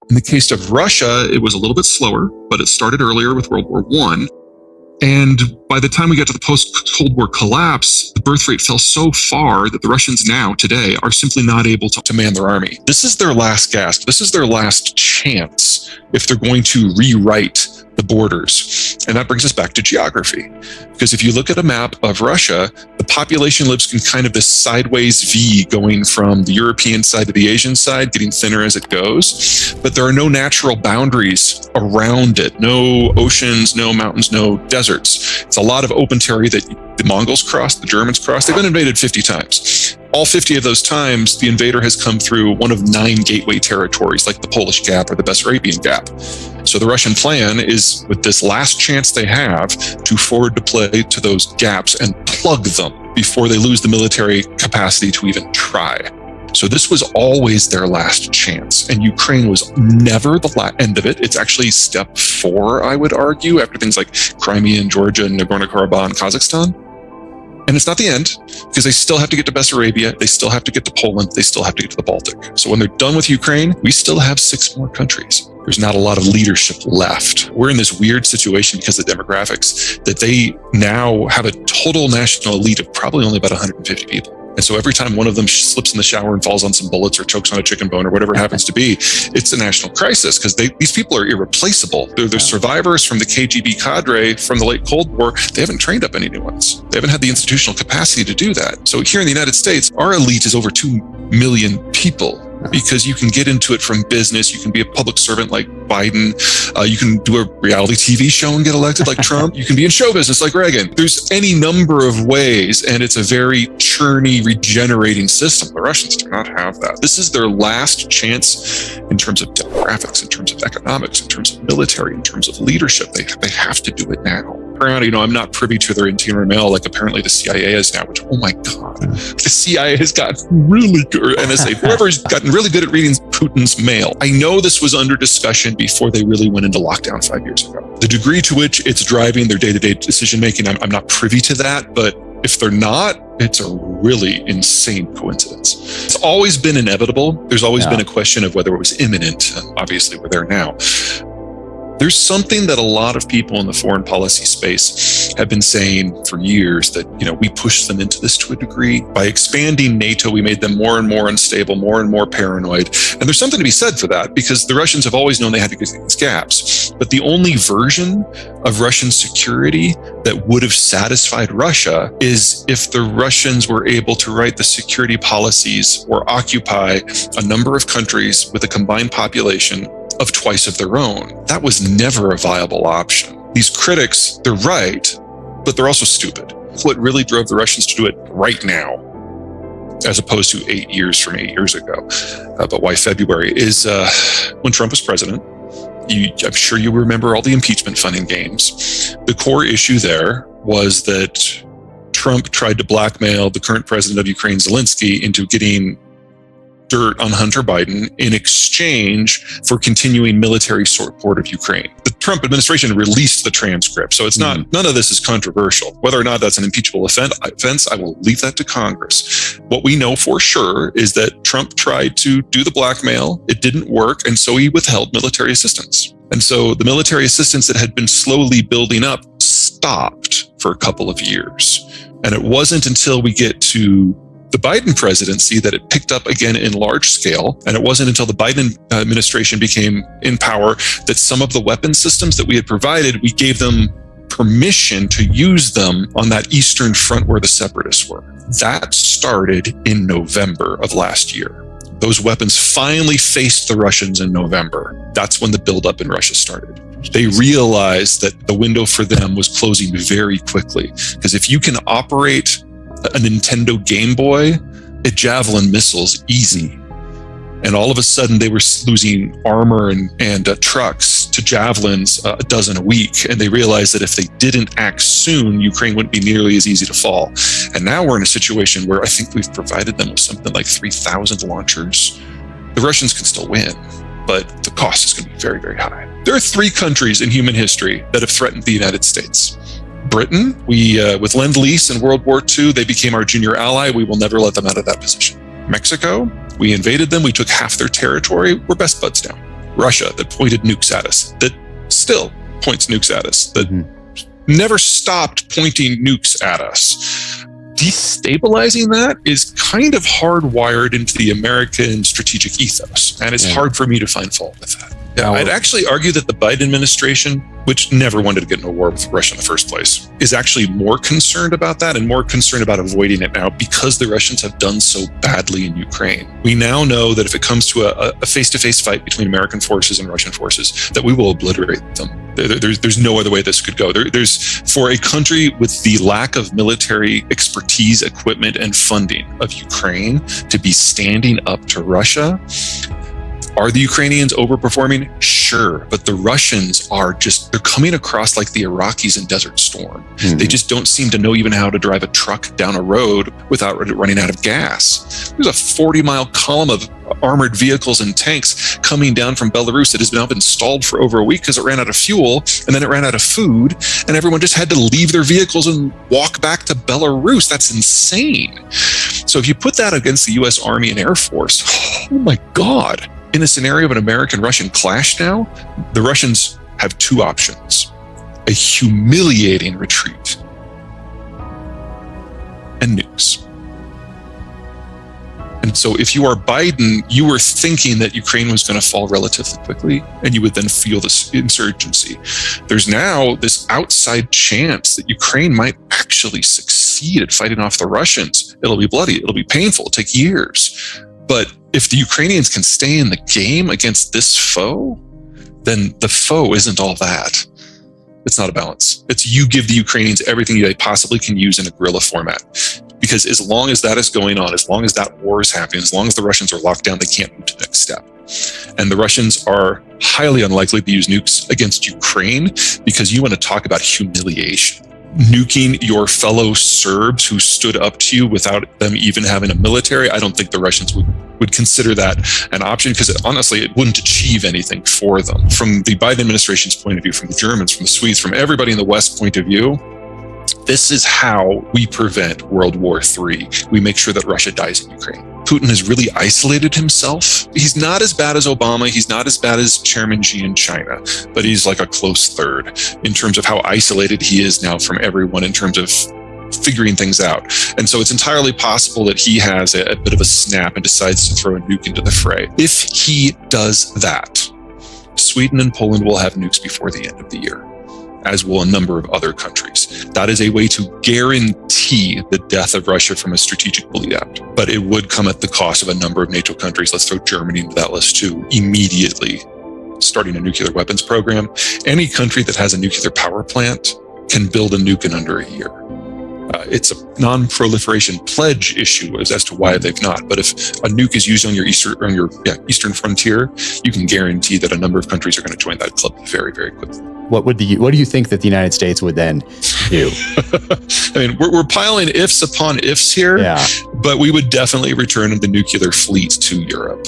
In the case of Russia, it was a little bit slower, but it started earlier with World War I. And by the time we got to the post-Cold War collapse, the birth rate fell so far that the Russians now, today, are simply not able to man their army. This is their last gasp. This is their last chance if they're going to rewrite the borders. And that brings us back to geography. Because if you look at a map of Russia, the population lives in kind of this sideways V going from the European side to the Asian side, getting thinner as it goes. But there are no natural boundaries around it. No oceans, no mountains, no deserts. It's a lot of open territory that the Mongols crossed, the Germans crossed. They've been invaded 50 times. All 50 of those times, the invader has come through one of 9 gateway territories, like the Polish Gap or the Bessarabian Gap. So the Russian plan is, with this last chance they have, to forward deploy to those gaps and plug them before they lose the military capacity to even try. So this was always their last chance, and Ukraine was never the end of it. It's actually step 4, I would argue, after things like Crimea and Georgia and Nagorno-Karabakh and Kazakhstan. And it's not the end, because they still have to get to Bessarabia, they still have to get to Poland, they still have to get to the Baltic. So when they're done with Ukraine, we still have 6 more countries. There's not a lot of leadership left. We're in this weird situation because of demographics, that they now have a total national elite of probably only about 150 people. And so every time one of them slips in the shower and falls on some bullets or chokes on a chicken bone or whatever it happens to be, it's a national crisis, because these people are irreplaceable. They're the survivors from the KGB cadre from the late Cold War. They haven't trained up any new ones. They haven't had the institutional capacity to do that. So here in the United States, our elite is over 2 million people, because you can get into it from business. You can be a public servant like Biden. You can do a reality TV show and get elected like Trump. You can be in show business like Reagan. There's any number of ways, and it's a very churny, regenerating system. The Russians do not have that. This is their last chance in terms of demographics, in terms of economics, in terms of military, in terms of leadership. They have to do it now. I'm not privy to their interior mail like apparently the CIA is now, which, oh my God, the CIA has gotten really good, or NSA, whoever's gotten really good at reading Putin's mail. I know this was under discussion before they really went into lockdown 5 years ago. The degree to which it's driving their day-to-day decision-making, I'm not privy to that, but if they're not, it's a really insane coincidence. It's always been inevitable. There's always been a question of whether it was imminent. Obviously, we're there now. There's something that a lot of people in the foreign policy space have been saying for years, that, we pushed them into this to a degree. By expanding NATO, we made them more and more unstable, more and more paranoid. And there's something to be said for that, because the Russians have always known they had to get these gaps. But the only version of Russian security that would have satisfied Russia is if the Russians were able to write the security policies or occupy a number of countries with a combined population of twice of their own. That was never a viable option. These critics, they're right, but they're also stupid. What really drove the Russians to do it right now, as opposed to 8 years from 8 years ago, but why February, is when Trump was president. I'm sure you remember all the impeachment fun and games. The core issue there was that Trump tried to blackmail the current president of Ukraine, Zelensky, into getting dirt on Hunter Biden in exchange for continuing military support of Ukraine. The Trump administration released the transcript, so it's none of this is controversial. Whether or not that's an impeachable offense, I will leave that to Congress. What we know for sure is that Trump tried to do the blackmail, it didn't work, and so he withheld military assistance. And so the military assistance that had been slowly building up stopped for a couple of years. And it wasn't until we get to the Biden presidency that it picked up again in large scale. And it wasn't until the Biden administration became in power that some of the weapon systems that we had provided, we gave them permission to use them on that eastern front where the separatists were. That started in November of last year. Those weapons finally faced the Russians in November. That's when the buildup in Russia started. They realized that the window for them was closing very quickly. Because if you can operate a Nintendo Game Boy at Javelin missiles easy, and all of a sudden they were losing armor and trucks to Javelins a dozen a week, and they realized that if they didn't act soon, Ukraine wouldn't be nearly as easy to fall. And now we're in a situation where I think we've provided them with something like 3,000 launchers. The Russians can still win, but the cost is going to be very, very high. There are 3 countries in human history that have threatened the United States. Britain, with Lend-Lease in World War II, they became our junior ally. We will never let them out of that position. Mexico, we invaded them. We took half their territory. We're best buds now. Russia that pointed nukes at us, that still points nukes at us, that never stopped pointing nukes at us. Destabilizing that is kind of hardwired into the American strategic ethos, and it's hard for me to find fault with that. I'd actually argue that the Biden administration, which never wanted to get into a war with Russia in the first place, is actually more concerned about that and more concerned about avoiding it now because the Russians have done so badly in Ukraine. We now know that if it comes to a face-to-face fight between American forces and Russian forces, that we will obliterate them. There's no other way this could go. There's for a country with the lack of military expertise, equipment, and funding of Ukraine to be standing up to Russia. Are the Ukrainians overperforming? Sure, but the Russians they're coming across like the Iraqis in Desert Storm. They just don't seem to know even how to drive a truck down a road without running out of gas. There's a 40-mile column of armored vehicles and tanks coming down from Belarus that has now been stalled for over a week because it ran out of fuel, and then it ran out of food, and everyone just had to leave their vehicles and walk back to Belarus. That's insane. So if you put that against the US Army and Air Force, oh my God. In a scenario of an American-Russian clash now, the Russians have two options: a humiliating retreat and nukes. And so if you are Biden, you were thinking that Ukraine was going to fall relatively quickly, and you would then feel this insurgency. There's now this outside chance that Ukraine might actually succeed at fighting off the Russians. It'll be bloody, it'll be painful, it'll take years. But if the Ukrainians can stay in the game against this foe, then the foe isn't all that. It's not a balance. It's you give the Ukrainians everything they possibly can use in a guerrilla format. Because as long as that is going on, as long as that war is happening, as long as the Russians are locked down, they can't move to the next step. And the Russians are highly unlikely to use nukes against Ukraine, because you want to talk about humiliation. Nuking your fellow Serbs who stood up to you without them even having a military, I don't think the Russians would consider that an option, because honestly, it wouldn't achieve anything for them. From the Biden administration's point of view, from the Germans, from the Swedes, from everybody in the West point of view, this is how we prevent World War III. We make sure that Russia dies in Ukraine. Putin has really isolated himself. He's not as bad as Obama. He's not as bad as Chairman Xi in China, but he's like a close third in terms of how isolated he is now from everyone in terms of figuring things out. And so it's entirely possible that he has a bit of a snap and decides to throw a nuke into the fray. If he does that, Sweden and Poland will have nukes before the end of the year, as will a number of other countries. That is a way to guarantee the death of Russia from a strategic bleed-out. But it would come at the cost of a number of NATO countries. Let's throw Germany into that list too, immediately starting a nuclear weapons program. Any country that has a nuclear power plant can build a nuke in under a year. It's a non-proliferation pledge issue as to why they've not. But if a nuke is used on your eastern frontier, you can guarantee that a number of countries are going to join that club very, very quickly. What do you think that the United States would then do? I mean, we're piling ifs upon ifs here, but we would definitely return the nuclear fleet to Europe.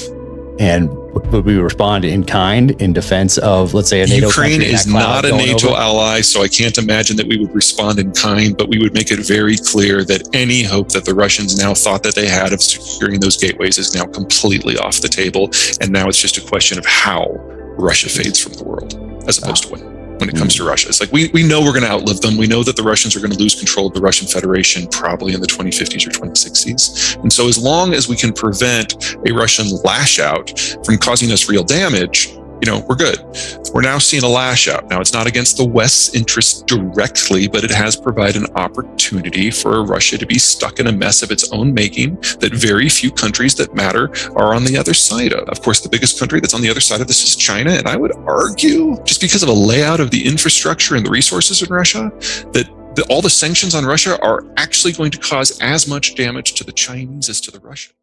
And would we respond in kind in defense of, let's say, a NATO country? Ukraine is not a NATO ally, so I can't imagine that we would respond in kind, but we would make it very clear that any hope that the Russians now thought that they had of securing those gateways is now completely off the table. And now it's just a question of how Russia fades from the world, as opposed to when it comes to Russia. It's like, we know we're going to outlive them. We know that the Russians are going to lose control of the Russian Federation probably in the 2050s or 2060s. And so as long as we can prevent a Russian lash out from causing us real damage, we're good. We're now seeing a lash out. Now, it's not against the West's interests directly, but it has provided an opportunity for Russia to be stuck in a mess of its own making that very few countries that matter are on the other side of. Of course, the biggest country that's on the other side of this is China. And I would argue, just because of a layout of the infrastructure and the resources in Russia, that all the sanctions on Russia are actually going to cause as much damage to the Chinese as to the Russians.